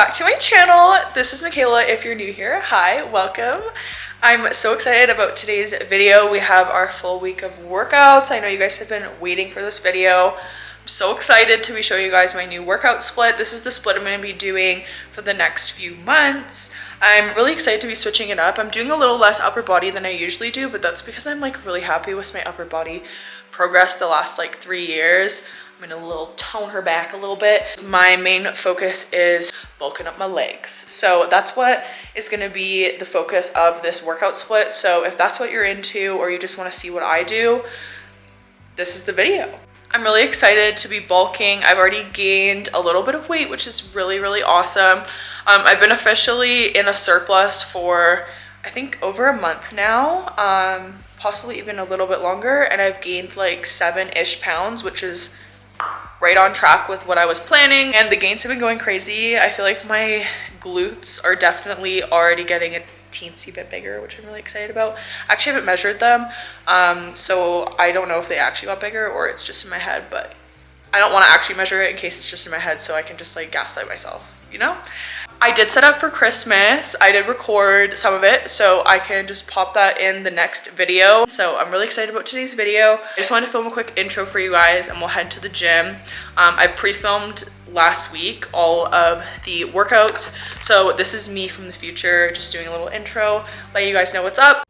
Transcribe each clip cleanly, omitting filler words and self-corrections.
back to my channel. This is Makayla. If you're new here, hi, welcome. I'm so excited about today's video. We have our full week of workouts. I know you guys have been waiting for this video. I'm so excited to be showing you guys my new workout split. This is the split I'm going to be doing for the next few months. I'm really excited to be switching it up. I'm doing a little less upper body than I usually do, but that's because I'm like really happy with my upper body progress the last like 3 years. I'm gonna little tone her back a little bit. My main focus is bulking up my legs. So that's what is gonna be the focus of this workout split. So if that's what you're into or you just wanna see what I do, this is the video. I'm really excited to be bulking. I've already gained a little bit of weight, which is really, really awesome. I've been officially in a surplus for, I think, over a month now, possibly even a little bit longer. And I've gained like 7-ish pounds, which is right on track with what I was planning, and the gains have been going crazy. I feel like my glutes are definitely already getting a teensy bit bigger, which I'm really excited about. I actually haven't measured them, so I don't know if they actually got bigger or it's just in my head, but I don't want to actually measure it in case it's just in my head so I can just like gaslight myself, you know? I did set up for Christmas. I did record some of it, so I can just pop that in the next video. So I'm really excited about today's video. I just wanted to film a quick intro for you guys and we'll head to the gym. I pre-filmed last week all of the workouts. So this is me from the future, just doing a little intro, let you guys know what's up.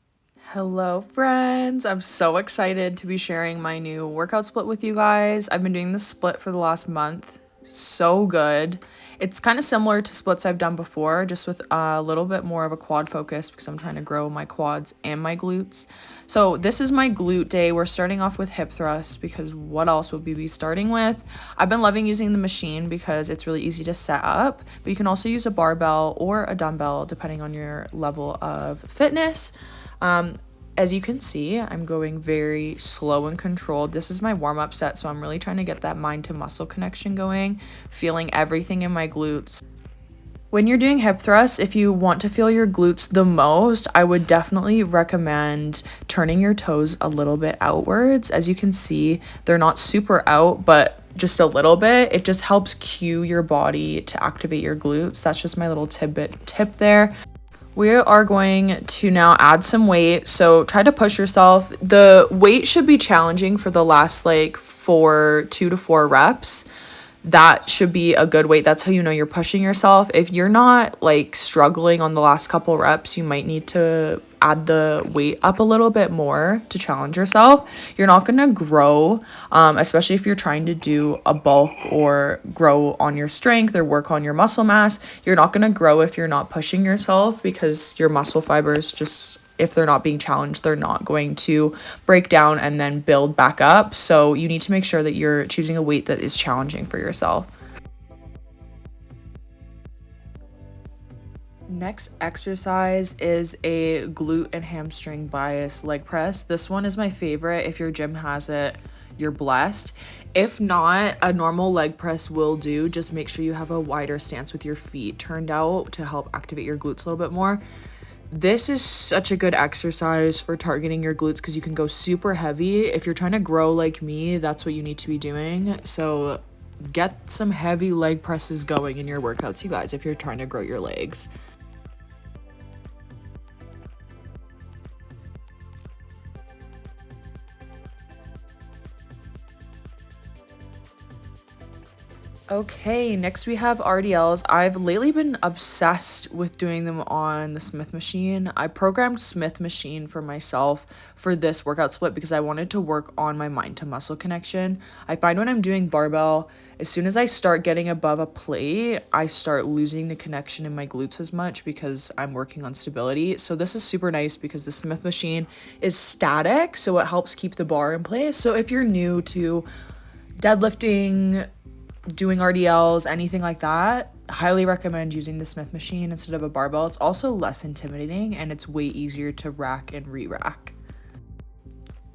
Hello friends, I'm so excited to be sharing my new workout split with you guys. I've been doing this split for the last month. So good. It's kind of similar to splits I've done before, just with a little bit more of a quad focus because I'm trying to grow my quads and my glutes. So this is my glute day. We're starting off with hip thrusts because what else would we be starting with? I've been loving using the machine because it's really easy to set up, but you can also use a barbell or a dumbbell depending on your level of fitness. As you can see, I'm going very slow and controlled. This is my warm-up set, so I'm really trying to get that mind to muscle connection going, feeling everything in my glutes. When you're doing hip thrusts, if you want to feel your glutes the most, I would definitely recommend turning your toes a little bit outwards. As you can see, they're not super out, but just a little bit. It just helps cue your body to activate your glutes. That's just my little tip there. We are going to now add some weight, so try to push yourself. The weight should be challenging for the last like 2 to 4 reps. That should be a good weight. That's how you know you're pushing yourself. If you're not like struggling on the last couple reps, you might need to add the weight up a little bit more to challenge yourself. You're not going to grow, especially if you're trying to do a bulk or grow on your strength or work on your muscle mass. You're not going to grow if you're not pushing yourself because your muscle fibers just, if they're not being challenged, they're not going to break down and then build back up. So you need to make sure that you're choosing a weight that is challenging for yourself. Next exercise is a glute and hamstring bias leg press. This one is my favorite. If your gym has it, you're blessed. If not, a normal leg press will do. Just make sure you have a wider stance with your feet turned out to help activate your glutes a little bit more. This is such a good exercise for targeting your glutes because you can go super heavy. If you're trying to grow like me, that's what you need to be doing. So get some heavy leg presses going in your workouts, you guys, if you're trying to grow your legs. Okay, next we have RDLs. I've lately been obsessed with doing them on the Smith machine. I programmed Smith machine for myself for this workout split because I wanted to work on my mind to muscle connection. I find when I'm doing barbell, as soon as I start getting above a plate, I start losing the connection in my glutes as much because I'm working on stability. So this is super nice because the Smith machine is static, so it helps keep the bar in place. So if you're new to deadlifting, doing RDLs, anything like that, highly recommend using the Smith machine instead of a barbell. It's also less intimidating and it's way easier to rack and re-rack.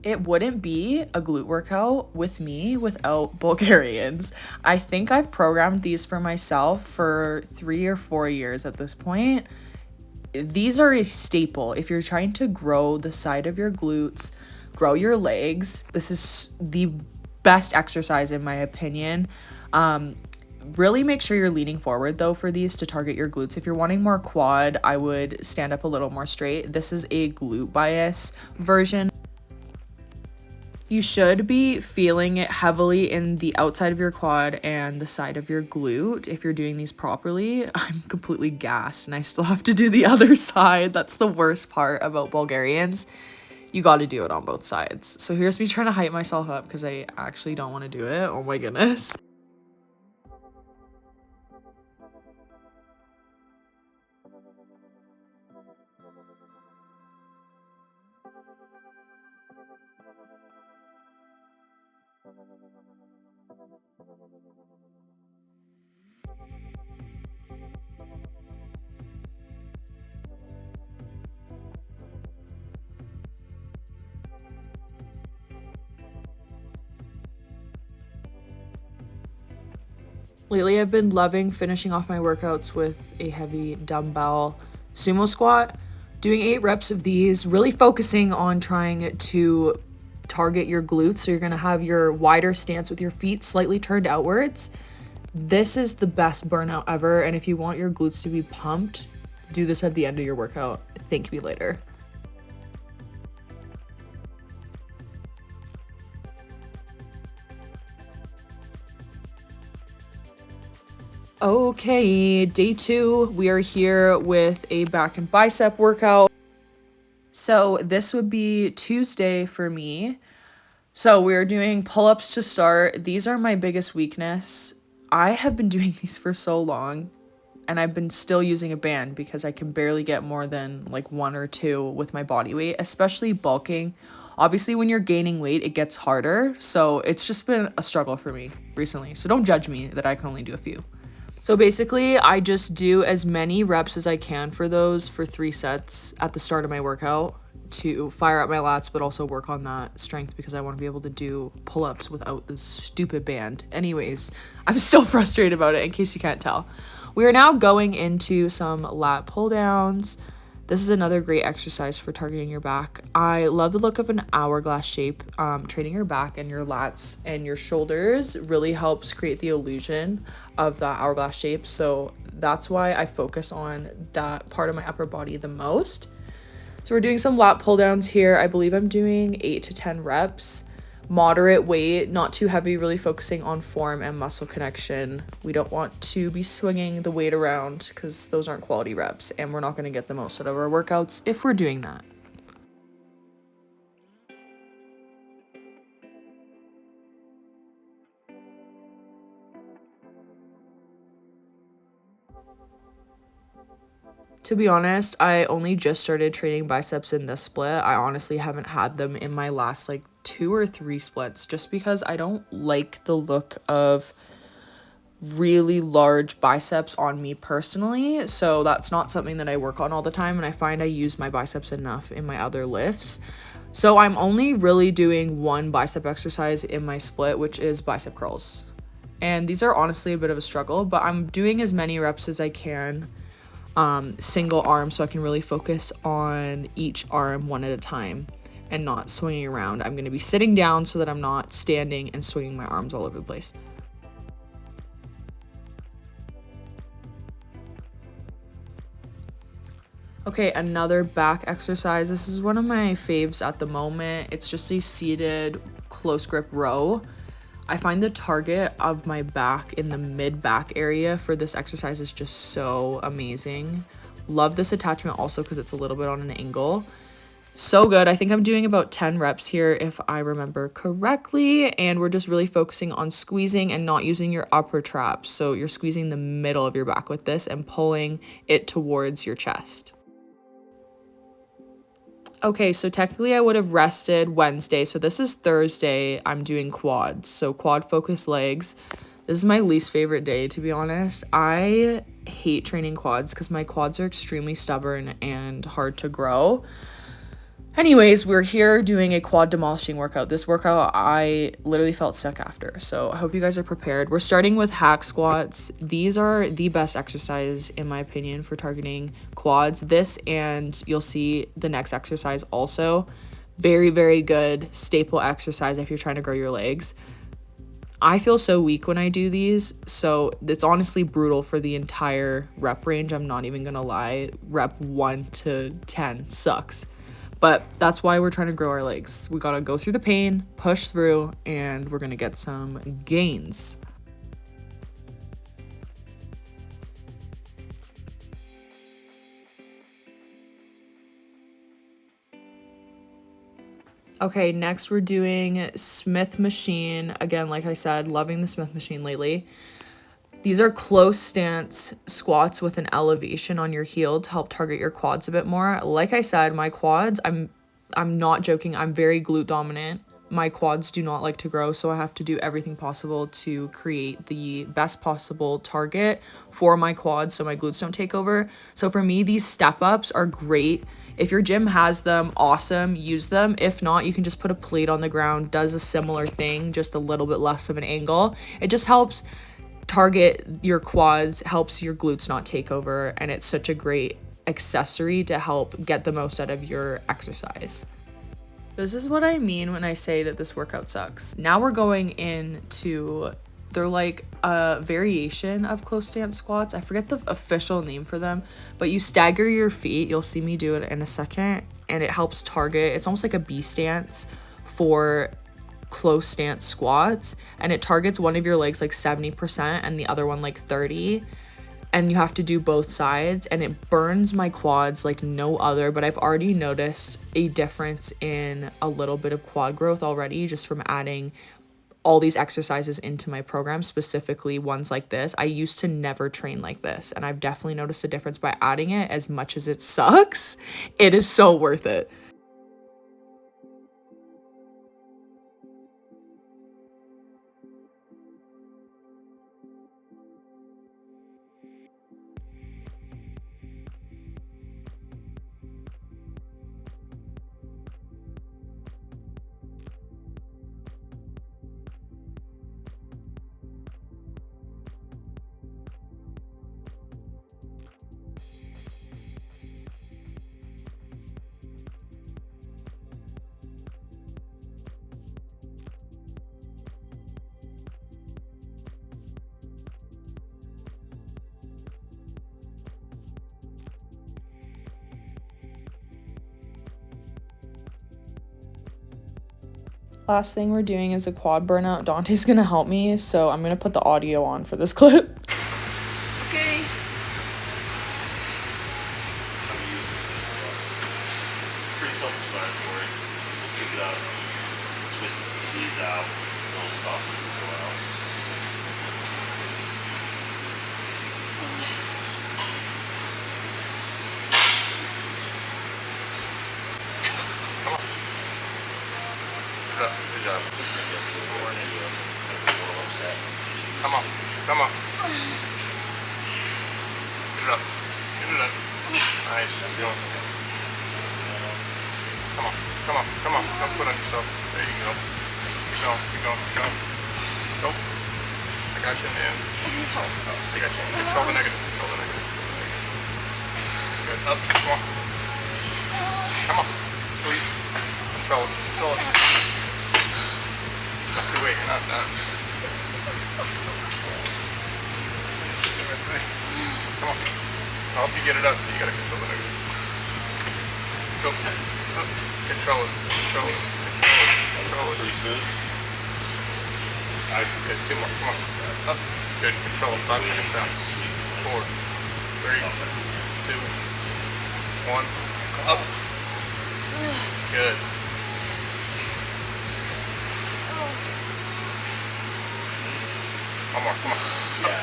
It wouldn't be a glute workout with me without Bulgarians. I think I've programmed these for myself for 3 or 4 years at this point. These are a staple. If you're trying to grow the side of your glutes, grow your legs, this is the best exercise in my opinion. Really make sure you're leaning forward though for these to target your glutes. If you're wanting more quad, I would stand up a little more straight. This is a glute bias version. You should be feeling it heavily in the outside of your quad and the side of your glute if you're doing these properly. I'm completely gassed and I still have to do the other side. That's the worst part about Bulgarians. You got to do it on both sides. So here's me trying to hype myself up because I actually don't want to do it. Oh my goodness. Lately, I've been loving finishing off my workouts with a heavy dumbbell sumo squat. Doing 8 reps of these, really focusing on trying to target your glutes. So you're gonna have your wider stance with your feet slightly turned outwards. This is the best burnout ever. And if you want your glutes to be pumped, do this at the end of your workout. Thank me later. Okay, day 2, we are here with a back and bicep workout. So this would be Tuesday for me. So we're doing pull-ups to start. These are my biggest weakness. I have been doing these for so long and I've been still using a band because I can barely get more than like 1 or 2 with my body weight, especially bulking. Obviously, when you're gaining weight, it gets harder. So it's just been a struggle for me recently. So don't judge me that I can only do a few. So basically, I just do as many reps as I can for those for 3 sets at the start of my workout to fire up my lats, but also work on that strength because I want to be able to do pull-ups without this stupid band. Anyways, I'm still frustrated about it in case you can't tell. We are now going into some lat pull downs. This is another great exercise for targeting your back. I love the look of an hourglass shape. Training your back and your lats and your shoulders really helps create the illusion of that hourglass shape. So that's why I focus on that part of my upper body the most. So we're doing some lat pull downs here. I believe I'm doing 8 to 10 reps. Moderate weight, not too heavy, really focusing on form and muscle connection. We don't want to be swinging the weight around because those aren't quality reps and we're not going to get the most out of our workouts if we're doing that. To be honest, I only just started training biceps in this split. I honestly haven't had them in my last like 2 or 3 splits just because I don't like the look of really large biceps on me personally. So that's not something that I work on all the time. And I find I use my biceps enough in my other lifts. So I'm only really doing 1 bicep exercise in my split, which is bicep curls. And these are honestly a bit of a struggle, but I'm doing as many reps as I can. Single arm so I can really focus on each arm one at a time and not swinging around. I'm going to be sitting down so that I'm not standing and swinging my arms all over the place. Okay, another back exercise. This is one of my faves at the moment. It's just a seated close grip row. I find the target of my back in the mid back area for this exercise is just so amazing. Love this attachment also because it's a little bit on an angle. So good. I think I'm doing about 10 reps here if I remember correctly. And we're just really focusing on squeezing and not using your upper traps. So you're squeezing the middle of your back with this and pulling it towards your chest. Okay, so technically I would have rested Wednesday. So this is Thursday. I'm doing quads. So quad focus legs. This is my least favorite day, to be honest. I hate training quads because my quads are extremely stubborn and hard to grow. Anyways, we're here doing a quad demolishing workout. This workout I literally felt sick after. So I hope you guys are prepared. We're starting with hack squats. These are the best exercise in my opinion for targeting quads. This and you'll see the next exercise also. Very, very good staple exercise if you're trying to grow your legs. I feel so weak when I do these, so it's honestly brutal for the entire rep range. I'm not even gonna lie. Rep 1 to 10 sucks. But that's why we're trying to grow our legs. We gotta go through the pain, push through, and we're gonna get some gains. Okay, next we're doing Smith machine. Again, like I said, loving the Smith machine lately. These are close stance squats with an elevation on your heel to help target your quads a bit more. Like I said, my quads, I'm not joking, I'm very glute dominant. My quads do not like to grow, so I have to do everything possible to create the best possible target for my quads so my glutes don't take over. So for me, these step ups are great. If your gym has them, awesome, use them. If not, you can just put a plate on the ground, does a similar thing, just a little bit less of an angle. It just helps target your quads, helps your glutes not take over, and it's such a great accessory to help get the most out of your exercise. This is what I mean when I say that this workout sucks. Now we're going into, they're like a variation of close stance squats. I forget the official name for them, but you stagger your feet. You'll see me do it in a second, and it helps target. It's almost like a B stance for close stance squats, and it targets one of your legs like 70% and the other one like 30%. And you have to do both sides, and it burns my quads like no other. But I've already noticed a difference in a little bit of quad growth already just from adding all these exercises into my program, specifically ones like this. I used to never train like this, and I've definitely noticed a difference by adding it. As much as it sucks, it is so worth it. Last thing we're doing is a quad burnout. Dante's gonna help me, so I'm gonna put the audio on for this clip. Okay. Pretty self-explanatory. Pick it up, twist these out, little stop go out. Come on. Good up. Good job. Come on. Come on. Get it up. Get it up. Nice. Come on. Come on. Come on. Don't put on yourself. There you go. Keep going. Keep going. Keep going. Go. I got you, man. I got you. Control the negative. Control the negative. Good. Up. Come on. Come on. Squeeze. Control it. Control it. Not too weak. You're not done. Come on. I'll help you get it up. You gotta control the negative. Go. Up. Control it. Control it. Control it. Control it. Pretty smooth. Nice. Good. Two more. Come on. Up. Good. Control it. 5 seconds down. 4, 3, 2, 1. Up. Good. One more. Come on. Up.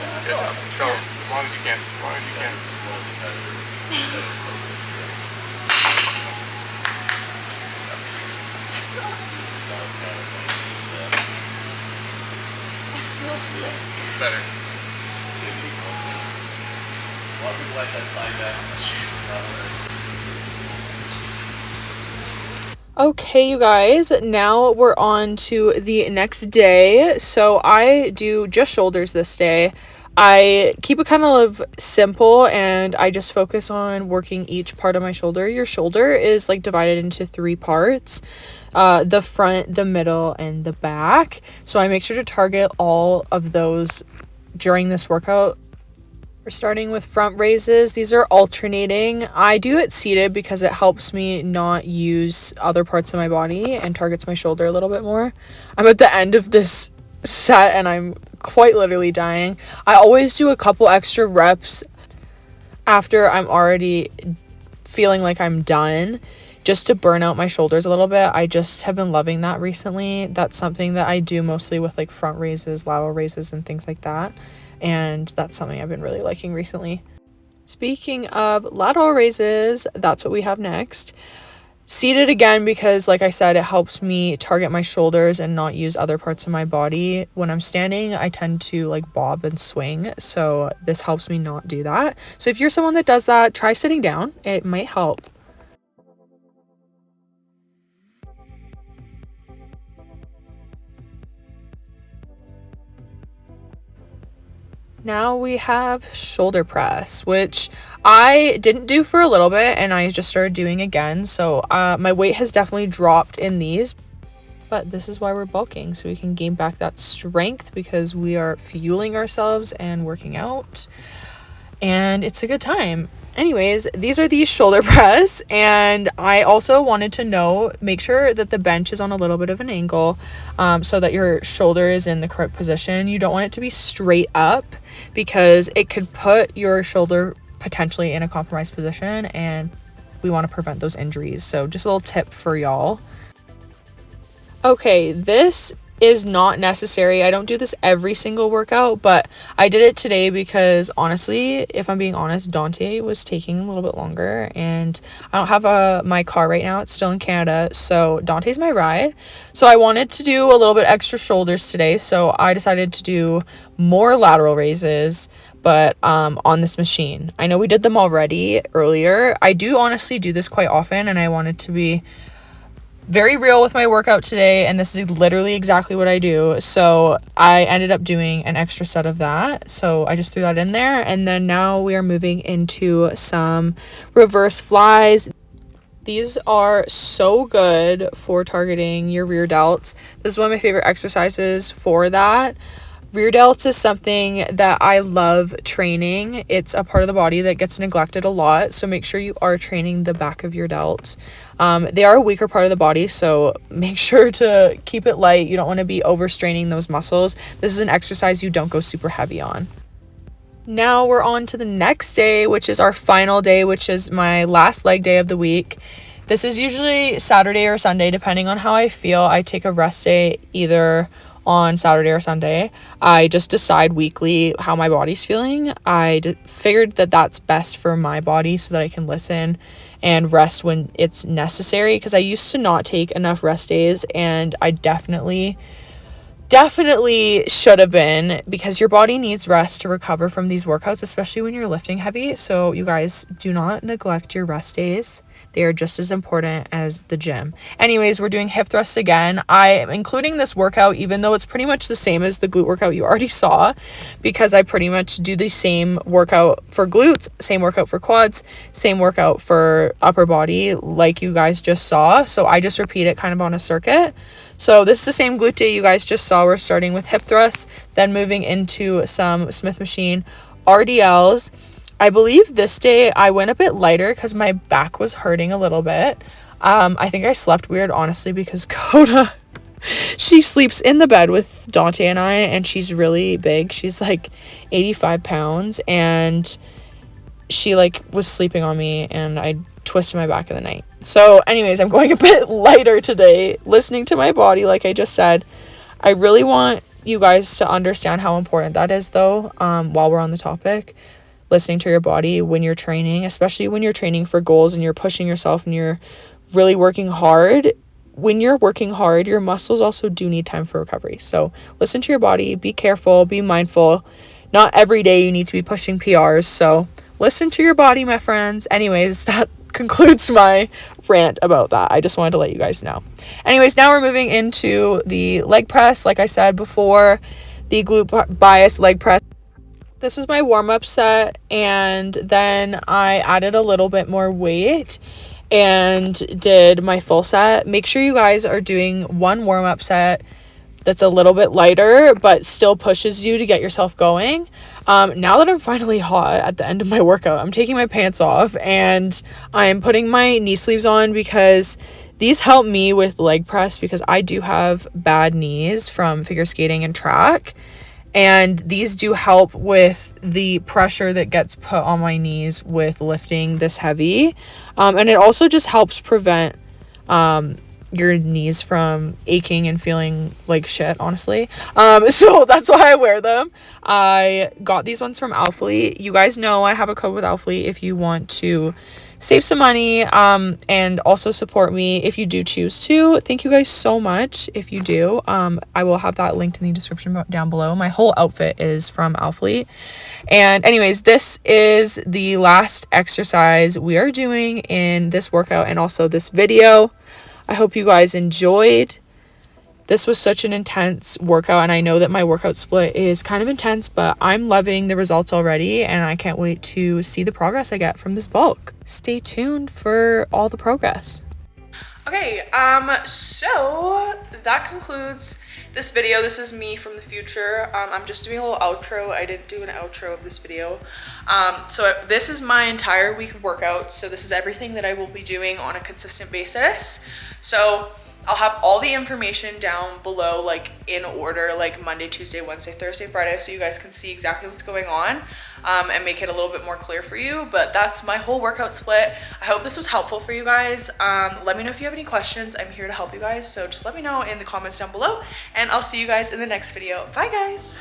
Good job. Control it. As long as you can. As long as you can. It's better. A lot of people like that side back. Okay, you guys, now we're on to the next day. So I do just shoulders this day. I keep it kind of simple, and I just focus on working each part of my shoulder. Your shoulder is like divided into 3 parts, the front, the middle, and the back. So I make sure to target all of those during this workout. We're starting with front raises. These are alternating. I do it seated because it helps me not use other parts of my body and targets my shoulder a little bit more. I'm at the end of this set and I'm quite literally dying. I always do a couple extra reps after I'm already feeling like I'm done, just to burn out my shoulders a little bit. I just have been loving that recently. That's something that I do mostly with like front raises, lateral raises, and things like that. And that's something I've been really liking recently. Speaking of lateral raises, that's what we have next. Seated again because, like I said, it helps me target my shoulders and not use other parts of my body. When I'm standing, I tend to like bob and swing, so this helps me not do that. So if you're someone that does that, try sitting down. It might help. Now we have shoulder press, which I didn't do for a little bit and I just started doing again. So my weight has definitely dropped in these, but this is why we're bulking, so we can gain back that strength because we are fueling ourselves and working out, and it's a good time. Anyways, these are the shoulder press, and I also wanted to know, make sure that the bench is on a little bit of an angle, so that your shoulder is in the correct position. You don't want it to be straight up because it could put your shoulder potentially in a compromised position, and we want to prevent those injuries. So just a little tip for y'all. Okay, this is not necessary. I don't do this every single workout, but I did it today because honestly, if I'm being honest, Dante was taking a little bit longer, and I don't have my car right now. It's still in Canada, so Dante's my ride. So I wanted to do a little bit extra shoulders today, so I decided to do more lateral raises, but on this machine. I know we did them already earlier. I do honestly do this quite often, and I wanted to be very real with my workout today, and this is literally exactly what I do. So I ended up doing an extra set of that, so I just threw that in there. And then now we are moving into some reverse flies. These are so good for targeting your rear delts. This is one of my favorite exercises for that. Rear delts is something that I love training. It's a part of the body that gets neglected a lot, so make sure you are training the back of your delts. They are a weaker part of the body, so make sure to keep it light. You don't want to be overstraining those muscles. This is an exercise you don't go super heavy on. Now we're on to the next day, which is our final day, which is my last leg day of the week. This is usually Saturday or Sunday, depending on how I feel. I take a rest day either on Saturday or Sunday. I just decide weekly how my body's feeling. I figured that that's best for my body so that I can listen and rest when it's necessary, because I used to not take enough rest days, and I definitely should have been, because your body needs rest to recover from these workouts, especially when you're lifting heavy. So you guys, do not neglect your rest days. They are just as important as the gym. Anyways, we're doing hip thrusts again. I am including this workout, even though it's pretty much the same as the glute workout you already saw, because I pretty much do the same workout for glutes, same workout for quads, same workout for upper body, like you guys just saw. So I just repeat it kind of on a circuit. So this is the same glute day you guys just saw. We're starting with hip thrusts, then moving into some Smith machine RDLs. I believe this day I went a bit lighter because my back was hurting a little bit. I think I slept weird, honestly, because Coda, she sleeps in the bed with Dante and I, and she's really big. She's like 85 pounds, and she like was sleeping on me, and I twisted my back in the night. So anyways, I'm going a bit lighter today, listening to my body, like I just said. I really want you guys to understand how important that is, though, while we're on the topic. Listening to your body when you're training, especially when you're training for goals and you're pushing yourself and you're really working hard. When you're working hard, your muscles also do need time for recovery. So listen to your body, be careful, be mindful. Not every day you need to be pushing PRs, so listen to your body, my friends. Anyways, that concludes my rant about that. I just wanted to let you guys know. Anyways, now we're moving into the leg press. Like I said before, the glute bias leg press. This was my warm-up set, and then I added a little bit more weight and did my full set. Make sure you guys are doing one warm-up set that's a little bit lighter but still pushes you to get yourself going. Now that I'm finally hot at the end of my workout, I'm taking my pants off and I'm putting my knee sleeves on because these help me with leg press because I do have bad knees from figure skating and track, and these do help with the pressure that gets put on my knees with lifting this heavy. And it also just helps prevent your knees from aching and feeling like shit, honestly. So that's why I wear them. I got these ones from Alfleet. You guys know I have a code with Alfleet if you want to save some money and also support me if you do choose to. Thank you guys so much if you do. I will have that linked in the description down below. My whole outfit is from Alfleet. And anyways, this is the last exercise we are doing in this workout and also this video. I hope you guys enjoyed. This was such an intense workout, and I know that my workout split is kind of intense, but I'm loving the results already, and I can't wait to see the progress I get from this bulk. Stay tuned for all the progress. Okay, so that concludes this video. This is me from the future. I'm just doing a little outro. I didn't do an outro of this video. So this is my entire week of workouts. So this is everything that I will be doing on a consistent basis. So I'll have all the information down below, like in order, like Monday, Tuesday, Wednesday, Thursday, Friday, so you guys can see exactly what's going on and make it a little bit more clear for you. But that's my whole workout split. I hope this was helpful for you guys. Let me know if you have any questions. I'm here to help you guys. So just let me know in the comments down below, and I'll see you guys in the next video. Bye, guys.